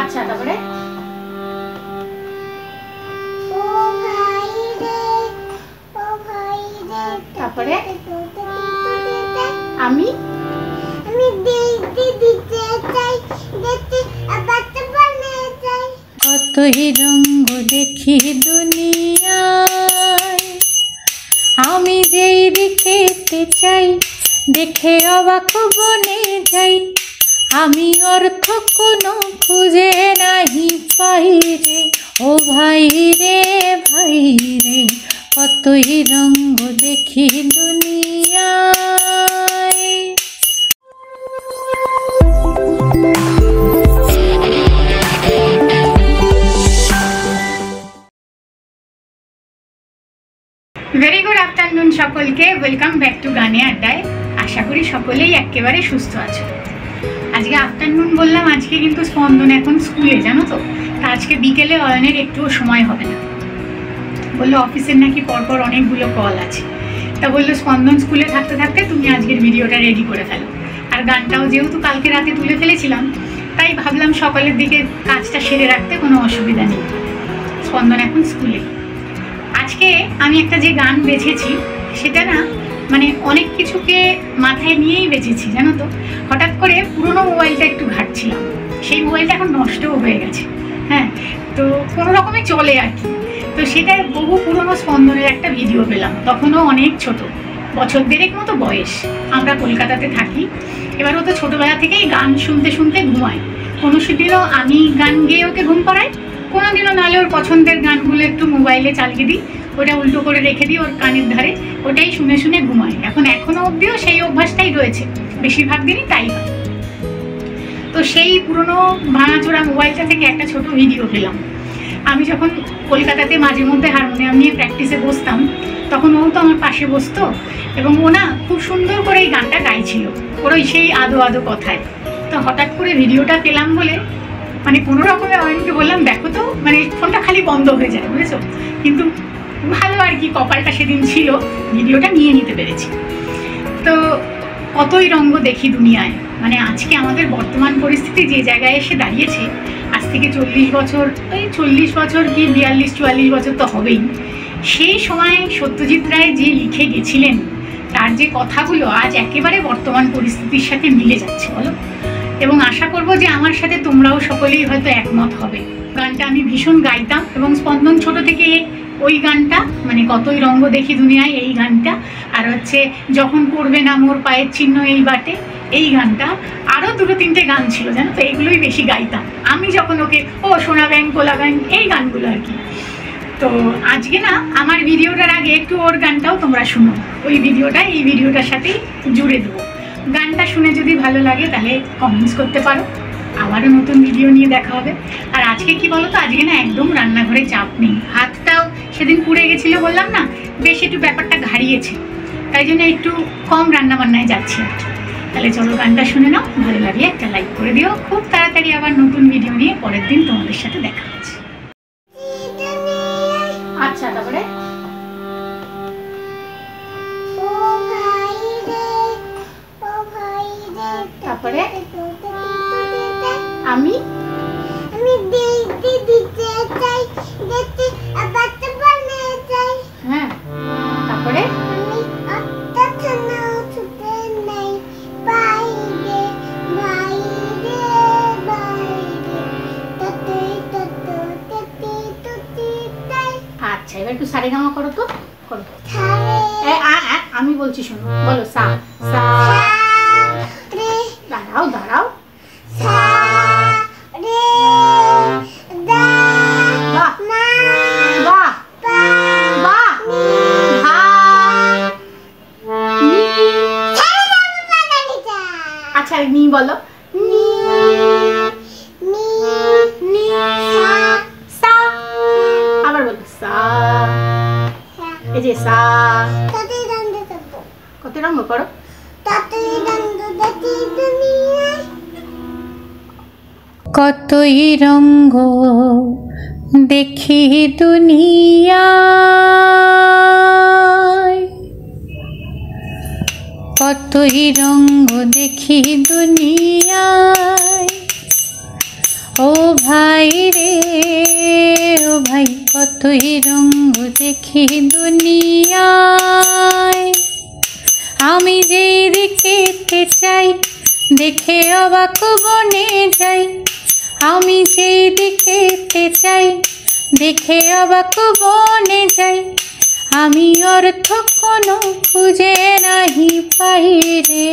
আচ্ছা তারপরে তারপরে আমি কতই রঙ্গ দেখি দুনিয়ায়, আমি যেই দিকেতে চাই দেখে অবাক বনে যাই। আমি অর্থ কোনো খুঁজে নাহি পাই রে, ও ভাই রে ভাই রে, কতই রঙ্গ দেখি দুনিয়ায়। ভেরি গুড আফটারনুন সকলকে, ওয়েলকাম ব্যাক টু গানে আড্ডায়। আশা করি সকলেই একেবারে সুস্থ আছো। আজকে আফটারনুন বললাম, আজকে কিন্তু স্পন্দন এখন স্কুলে, জানো তো। তা আজকে বিকেলে অয়নের একটুও সময় হবে না, বললো অফিসের নাকি পরপর অনেকগুলো কল আছে। তা বললো স্পন্দন স্কুলে থাকতে থাকতে তুমি আজকের ভিডিওটা রেডি করে ফেলো। আর গানটাও যেহেতু কালকে রাতে তুলে ফেলেছিলাম, তাই ভাবলাম সকালের দিকে কাজটা সেরে রাখতে কোনো অসুবিধা নেই। স্পন্দন এখন স্কুলে। আজকে আমি একটা যে গান বেছেছি সেটা না, মানে অনেক কিছুকে মাথায় নিয়েই বেছেছি, জানো তো। হঠাৎ করে পুরোনো মোবাইলটা একটু ঘাঁটছিলাম, সেই মোবাইলটা এখন নষ্টও হয়ে গেছে, হ্যাঁ, তো কোনো রকমে চলে আর কি। তো সেটার বহু পুরোনো স্পন্দনের একটা ভিডিও পেলাম, তখনও অনেক ছোট, বছর দেড়েক মতো বয়স। আমরা কলকাতাতে থাকি। এবার ও তো ছোটোবেলা থেকেই গান শুনতে শুনতে ঘুমায়। কোনো দিনও আমি গান গেয়ে ওকে ঘুম পাড়াই, কোনো দিনও নাহলে ওর পছন্দের গানগুলো একটু মোবাইলে চালিয়ে দিই, ওটা উল্টো করে রেখে দিই ওর কানের ধারে, ওটাই শুনে শুনে ঘুমায়। এখনো অবধিও সেই অভ্যাসটাই রয়েছে, বেশিরভাগ দিনই তাই হয়। তো সেই পুরনো ভাঙাচোরা মোবাইলটা থেকে একটা ছোট ভিডিও পেলাম। আমি যখন কলকাতাতে মাঝে মধ্যে হারমোনিয়াম নিয়ে প্র্যাকটিসে বসতাম, তখন ও তো আমার পাশে বসতো, এবং ও না খুব সুন্দর করে এই গানটা গাইছিল, ওর ওই সেই আদো আদো কথায়। তো হঠাৎ করে ভিডিওটা পেলাম বলে, মানে কোনো রকমে অয়নকে বললাম দেখো তো, মানে ফোনটা খালি বন্ধ হয়ে যায়, বুঝেছো। কিন্তু ভালো আর কি, কপালটা সেদিন ছিল, ভিডিওটা নিয়ে নিতে পেরেছি। তো কতই রঙ্গ দেখি দুনিয়ায়, মানে আজকে আমাদের বর্তমান পরিস্থিতি যে জায়গায় এসে দাঁড়িয়েছে, আজ থেকে 40 বছর, ওই 40 বছর কি 42-44 বছর তো হবেই। সেই সময় সত্যজিৎ রায় যে লিখে গেছিলেন, তার যে কথাগুলো আজ একেবারে বর্তমান পরিস্থিতির সাথে মিলে যাচ্ছে, বলো। এবং আশা করব যে আমার সাথে তোমরাও সকলেই হয়তো একমত হবে। গানটা আমি ভীষণ গাইতাম, এবং স্পন্দন ছোট থেকে ওই গানটা, মানে কতই রঙ্গ দেখি দুনিয়ায় এই গানটা, আর হচ্ছে যখন পড়বে না মোর পায়ের চিহ্ন এই বাটে এই গানটা, আরও 2-3টে গান ছিল, জানো তো, এইগুলোই বেশি গাইতাম আমি যখন ওকে, ও সোনা ব্যাং কোলা ব্যাং, এই গানগুলো আর কি। তো আজকে না আমার ভিডিওটার আগে একটু ওর গানটাও তোমরা শুনো, ওই ভিডিওটা এই ভিডিওটার সাথেই জুড়ে দেবো। গানটা শুনে যদি ভালো লাগে তাহলে কমেন্টস করতে পারো, আবারও নতুন ভিডিও নিয়ে দেখা হবে। আর আজকে কি বলো তো, আজকে না একদম রান্নাঘরে চাপ নেই, হাতটাও সেদিন পুড়ে গেছিলো বললাম না, বেশ একটু ব্যাপারটা ঘাড়িয়েছে, তাই জন্য একটু কম রান্নাবান্নায় যাচ্ছি আর কি। তাহলে চলো গানটা শুনে নাও, ভালো লাগলে একটা লাইক করে দিও। খুব তাড়াতাড়ি আবার নতুন ভিডিও নিয়ে পরের দিন তোমাদের সাথে দেখা হচ্ছে। আচ্ছা তারপরে তারপরে আমি হ্যাঁ, তারপরে আচ্ছা, এবার একটু সারেগামা করো তো, করো। আমি বলছি শোনো, বলো সা সা, দাঁড়াও দাঁড়াও, আচ্ছা নি বলো, নি নি সা, আবার বলো সা, এই যে সা, কত রঙ করো, কতই রঙ্গ দেখি দুনিয়ায়, কতই রঙ্গ দেখি দুনিয়ায়, ও ভাই রে ও ভাই, কতই রঙ্গ দেখি দুনিয়ায়। আমি যেই দিকেতে চাই দেখে অবাক বনে যাই। আমি যেই দিকেতে চাই দেখে অবাক বনে যাই। আমি অর্থ কোনো খুঁজে নাহি পাই রে,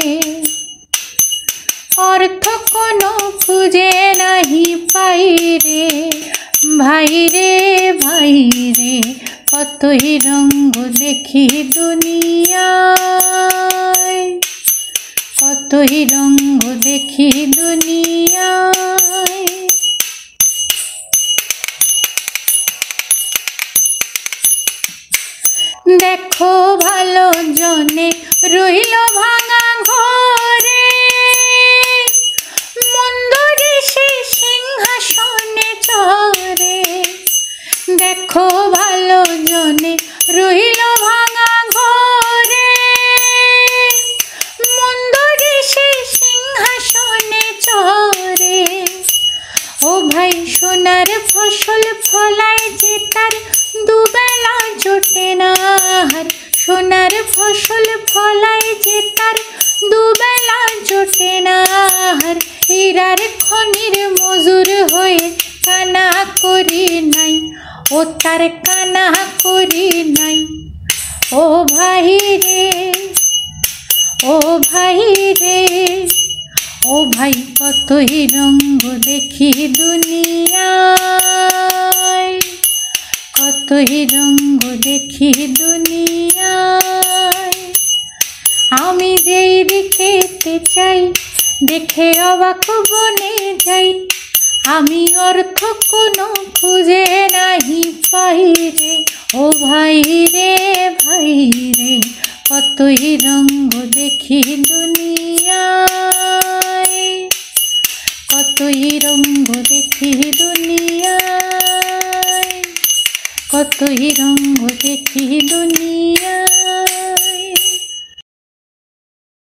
অর্থ কোনো খুঁজে নাহি পাই রে। ভাই রে ভাই রে, কতই রঙ্গ দেখি দুনিয়ায়। কতই রঙ্গ দেখি দুনিয়ায়। দেখো ভালো জনে রইল ভাঙা ঘরে, মন্দ ঋষি সিংহাসনে চড়ে। দেখো ভালো জনে রইল ভাঙা ঘরে, মন্দ ঋষি সিংহাসনে চড়ে। ও ভাই সোনার ফসল ফলায় যে তার দুবেলা জোটে না হার। সোনার ফসল ফলায় যে তার দুবেলা জোটে না হার। হীরার খনির মজুর হয়ে কানা করি নাই, ও তার কানা করি নাই। ও ভাই রে ও ভাই রে ও ভাই, কতই রঙ্গ দেখি দুনিয়ায়। কতই রঙ্গ দেখি দুনিয়ায়। আমি যেই দিকেতে চাই দেখে অবাক বনে যাই। আমি অর্থ কোনো খুঁজে নাহি পাই রে। ও ভাই রে ভাই রে, কতই রঙ্গ দেখি দুনিয়ায়। কতই রঙ্গ দেখি দুনিয়ায়। কতই রঙ্গ দেখি দুনিয়ায়।